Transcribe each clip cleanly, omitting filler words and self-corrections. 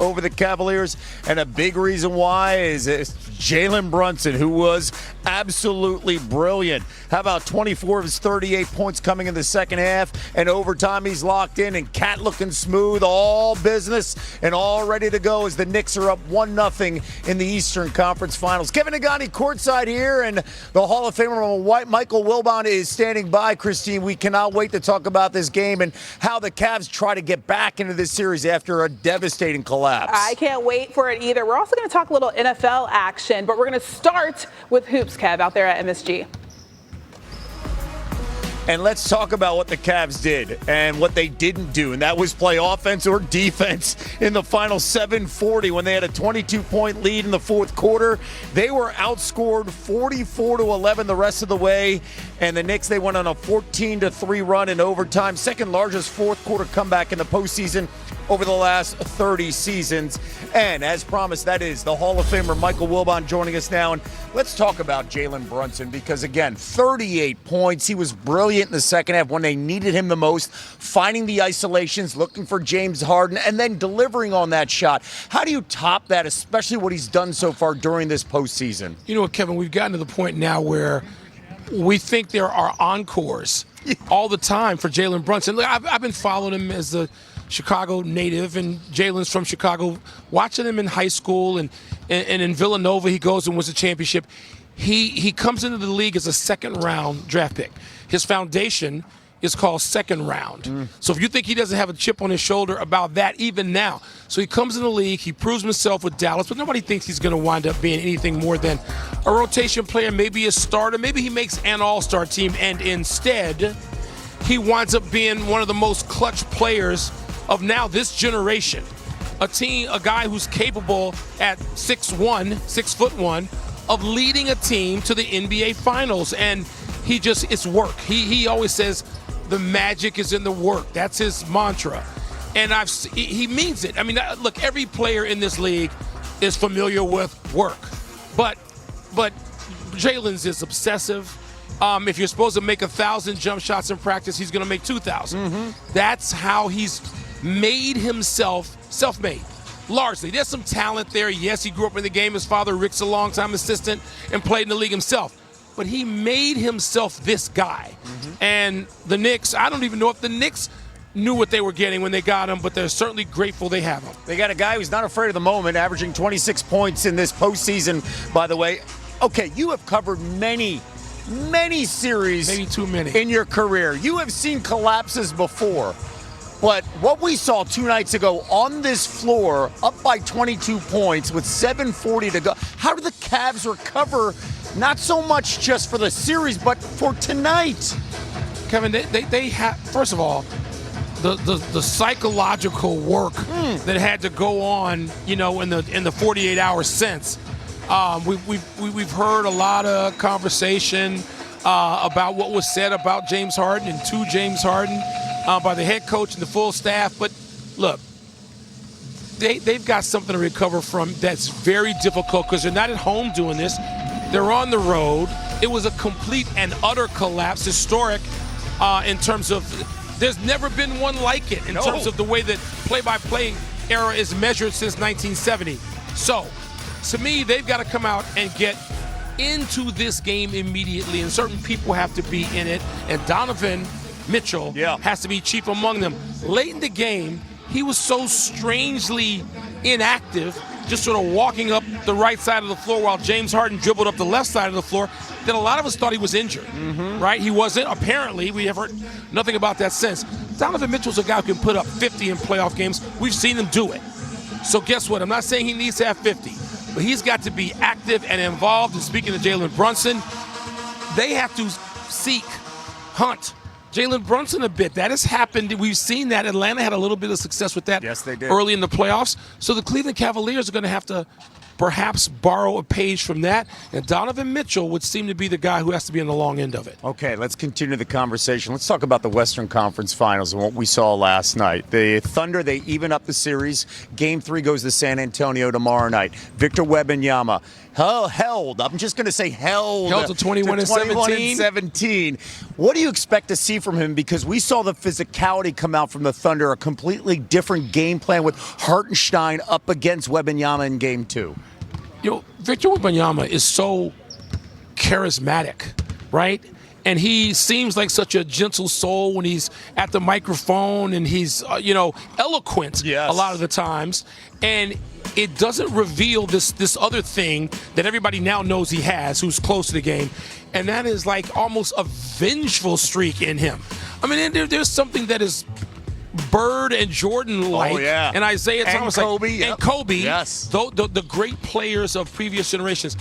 over the Cavaliers. And a big reason why is Jalen Brunson, who was absolutely brilliant. How about 24 of his 38 points coming in the second half? And overtime, he's locked in. And Cat looking smooth, all business, and all ready to go as the Knicks are up 1-0 in the Eastern Conference Finals. Kevin Negandhi courtside here, and the Hall of Famer Michael Wilbon is standing by. Christine, we cannot wait to talk about this game and how the Cavs try to get back into this series after a devastating collapse. I can't wait for it either. We're also going to talk a little NFL action, but we're going to start with hoops, Kev, out there at MSG. And let's talk about what the Cavs did and what they didn't do, and that was play offense or defense in the final 7:40 when they had a 22-point lead in the fourth quarter. They were outscored 44-11 the rest of the way, and the Knicks, they went on a 14-3 run in overtime, second largest fourth quarter comeback in the postseason over the last 30 seasons. And as promised, that is the Hall of Famer Michael Wilbon joining us now. And let's talk about Jalen Brunson because, again, 38 points. He was brilliant in the second half when they needed him the most, finding the isolations, looking for James Harden, and then delivering on that shot. How do you top that, especially what he's done so far during this postseason? You know what, Kevin, we've gotten to the point now where we think there are encores all the time for Jalen Brunson. Look, I've been following him as a Chicago native, and Jalen's from Chicago. Watching him in high school and in Villanova, he goes and wins a championship. He comes into the league as a second-round draft pick. His foundation is called second round. So if you think he doesn't have a chip on his shoulder about that even now. So he comes in the league, he proves himself with Dallas, but nobody thinks he's going to wind up being anything more than a rotation player, maybe a starter, maybe he makes an all-star team, and instead he winds up being one of the most clutch players of now this generation. A guy who's capable at 6'1", of leading a team to the NBA Finals, and it's work. He always says the magic is in the work. That's his mantra, and he means it. I mean, look, every player in this league is familiar with work, but Jalen's is obsessive. If you're supposed to make 1,000 jump shots in practice, he's going to make 2,000. That's how he's made himself self-made. Largely. There's some talent there. Yes, he grew up in the game. His father, Rick's a longtime assistant and played in the league himself. But he made himself this guy. And the Knicks, I don't even know if the Knicks knew what they were getting when they got him, but they're certainly grateful they have him. They got a guy who's not afraid of the moment, averaging 26 points in this postseason, by the way. Okay, you have covered many series. Maybe too many. In your career. You have seen collapses before. But what we saw 2 nights ago on this floor, up by 22 points with 7:40 to go, how did the Cavs recover, not so much just for the series, but for tonight? Kevin, they have, first of all, the psychological work that had to go on, in the 48 hours since. We've heard a lot of conversation about what was said about James Harden and to James Harden by the head coach and the full staff. But look, they've got something to recover from that's very difficult because they're not at home doing this. They're on the road. It was a complete and utter collapse, historic in terms of there's never been one like it in terms of the way that play-by-play era is measured since 1970. So, to me, they've got to come out and get into this game immediately, and certain people have to be in it, and Donovan Mitchell has to be chief among them. Late in the game, he was so strangely inactive, just sort of walking up the right side of the floor while James Harden dribbled up the left side of the floor, that a lot of us thought he was injured, right? He wasn't. Apparently, we have heard nothing about that since. Donovan Mitchell's a guy who can put up 50 in playoff games. We've seen him do it. So guess what? I'm not saying he needs to have 50, but he's got to be active and involved. And speaking of Jalen Brunson, they have to hunt Jalen Brunson a bit. That has happened. We've seen that. Atlanta had a little bit of success with that early in the playoffs. So the Cleveland Cavaliers are going to have to perhaps borrow a page from that. And Donovan Mitchell would seem to be the guy who has to be on the long end of it. Okay, let's continue the conversation. Let's talk about the Western Conference Finals and what we saw last night. The Thunder, they even up the series. Game 3 goes to San Antonio tomorrow night. Victor Wembanyama held. I'm just going to say held. Held to 21 and 17. What do you expect to see from him? Because we saw the physicality come out from the Thunder, a completely different game plan with Hartenstein up against Wembanyama in Game 2. Victor Wembanyama is so charismatic, right? And he seems like such a gentle soul when he's at the microphone, and he's, eloquent a lot of the times. And it doesn't reveal this other thing that everybody now knows he has, who's close to the game, and that is like almost a vengeful streak in him. I mean, there's something that is Bird and Jordan-like, and Isaiah Thomas, and Kobe, yes, the great players of previous generations.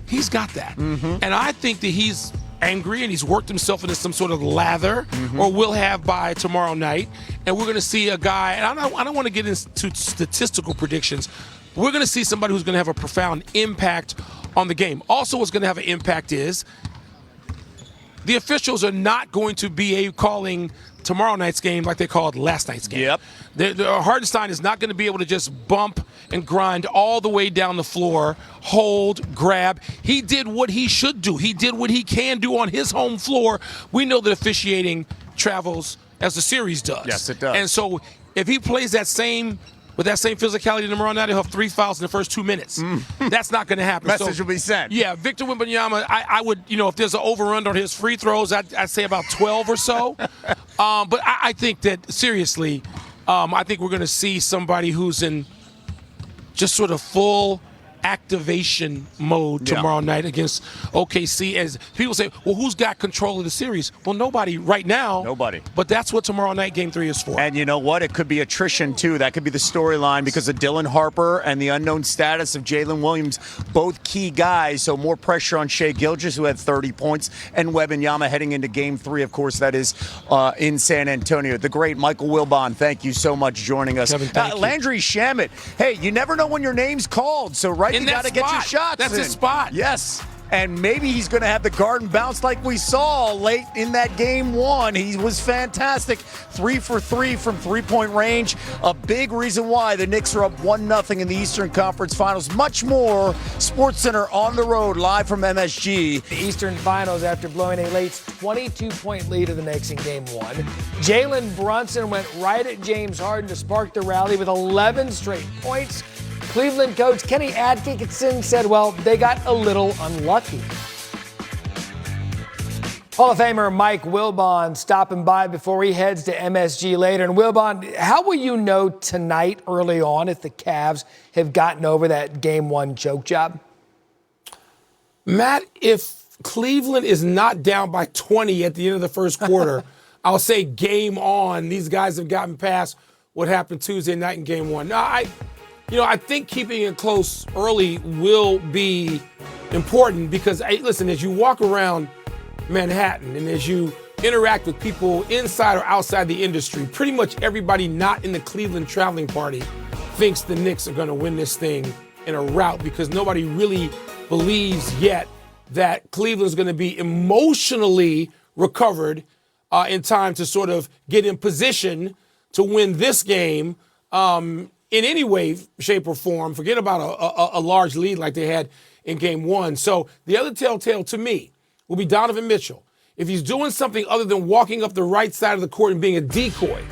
He's got that, and I think that he's angry and he's worked himself into some sort of lather, or will have by tomorrow night, and we're going to see a guy. And I don't want to get into statistical predictions. We're going to see somebody who's going to have a profound impact on the game. Also, what's going to have an impact is the officials are not going to be calling tomorrow night's game like they called last night's game. Hartenstein is not going to be able to just bump and grind all the way down the floor, hold, grab. He did what he should do. He did what he can do on his home floor. We know that officiating travels as the series does. Yes, it does. And so if he plays with that same physicality tomorrow night, he'll have 3 fouls in the first 2 minutes. That's not going to happen. Message will be sent. Yeah, Victor Wembanyama, I would, if there's an over-under on his free throws, I'd say about 12 or so. But I think that, seriously, I think we're going to see somebody who's in just sort of full activation mode tomorrow night against OKC. As people say, well, who's got control of the series? Well, nobody right now. Nobody. But that's what tomorrow night Game 3 is for. And you know what? It could be attrition, too. That could be the storyline because of Dylan Harper and the unknown status of Jalen Williams, both key guys. So more pressure on Shai Gilgeous, who had 30 points, and Wembanyama heading into Game 3. Of course, that is in San Antonio. The great Michael Wilbon, thank you so much for joining us. Kevin, Landry Shamet, hey, you never know when your name's called. So you got to get your shots. That's in. his spot. Yes. And maybe he's going to have the Garden bounce like we saw late in that Game 1. He was fantastic. 3 for 3 from three-point range. A big reason why the Knicks are up 1-0 in the Eastern Conference Finals. Much more. SportsCenter on the road, live from MSG. The Eastern Finals after blowing a late 22-point lead to the Knicks in Game 1. Jalen Brunson went right at James Harden to spark the rally with 11 straight points. Cleveland coach Kenny Atkinson said, well, they got a little unlucky. Hall of Famer Mike Wilbon stopping by before he heads to MSG later. And Wilbon, how will you know tonight early on if the Cavs have gotten over that Game 1 choke job? Matt, if Cleveland is not down by 20 at the end of the first quarter, I'll say game on. These guys have gotten past what happened Tuesday night in Game 1. Now, I think keeping it close early will be important because, listen, as you walk around Manhattan and as you interact with people inside or outside the industry, pretty much everybody not in the Cleveland traveling party thinks the Knicks are going to win this thing in a rout because nobody really believes yet that Cleveland's going to be emotionally recovered in time to sort of get in position to win this game in any way, shape, or form. Forget about a large lead like they had in Game 1. So the other telltale to me will be Donovan Mitchell. If he's doing something other than walking up the right side of the court and being a decoy,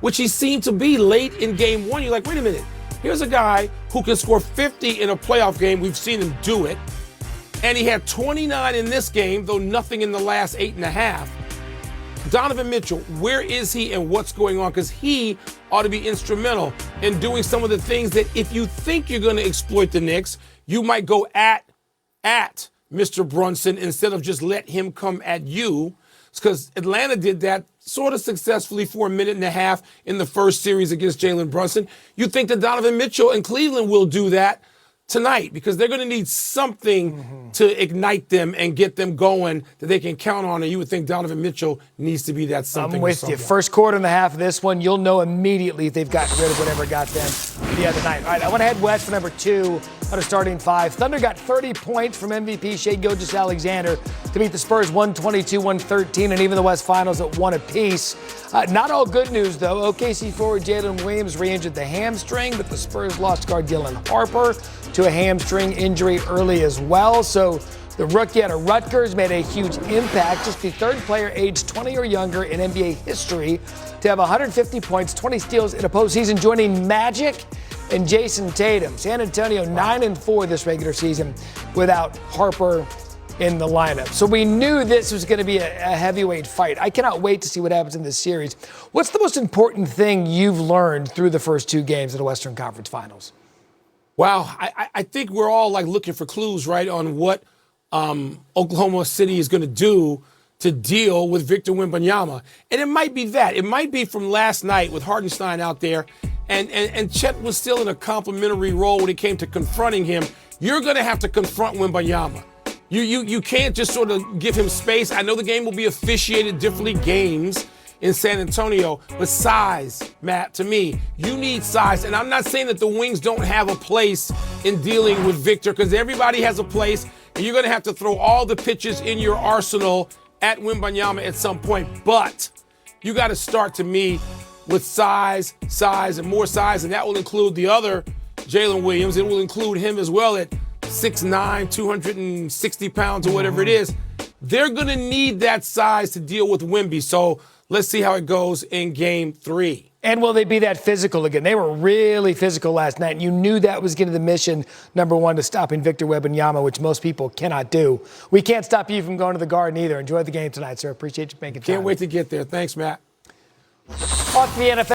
which he seemed to be late in Game 1, you're like, wait a minute. Here's a guy who can score 50 in a playoff game. We've seen him do it. And he had 29 in this game, though nothing in the last 8.5. Donovan Mitchell, where is he and what's going on? Because he ought to be instrumental in doing some of the things that if you think you're going to exploit the Knicks, you might go at Mr. Brunson instead of just let him come at you. Because Atlanta did that sort of successfully for a minute and a half in the first series against Jalen Brunson. You think that Donovan Mitchell and Cleveland will do that tonight because they're going to need something to ignite them and get them going that they can count on. And you would think Donovan Mitchell needs to be that something. I'm with you. First quarter and a half of this one, you'll know immediately if they've gotten rid of whatever got them the other night. All right, I want to head west for number 2. out of starting 5. Thunder got 30 points from MVP Shai Gilgeous-Alexander to beat the Spurs 122-113, and even the West Finals at 1 apiece. Not all good news, though. OKC forward Jalen Williams re-injured the hamstring, but the Spurs lost guard Dylan Harper to a hamstring injury early as well. So the rookie out of Rutgers made a huge impact, just the third player aged 20 or younger in NBA history to have 150 points, 20 steals in a postseason, joining Magic and Jason Tatum. San Antonio 9-4 this regular season without Harper in the lineup. So we knew this was going to be a heavyweight fight. I cannot wait to see what happens in this series. What's the most important thing you've learned through the first 2 games of the Western Conference Finals? Wow, I think we're all like looking for clues, right, on what Oklahoma City is going to do to deal with Victor Wembanyama. And it might be that. It might be from last night with Hartenstein out there, and Chet was still in a complimentary role when it came to confronting him. You're going to have to confront Wembanyama. You can't just sort of give him space. I know the game will be officiated differently games in San Antonio, but size, Matt, to me, you need size. And I'm not saying that the wings don't have a place in dealing with Victor, because everybody has a place, and you're going to have to throw all the pitches in your arsenal at Wembanyama at some point. But you got to start, to me, with size, and more size, and that will include the other Jalen Williams. It will include him as well at 6'9", 260 pounds or whatever it is. They're going to need that size to deal with Wemby. So let's see how it goes in Game 3. And will they be that physical again? They were really physical last night, and you knew that was going to be the mission, number one, to stopping Victor Wembanyama, which most people cannot do. We can't stop you from going to the Garden either. Enjoy the game tonight, sir. Appreciate you making time. Can't wait to get there. Thanks, Matt. Off the NFL.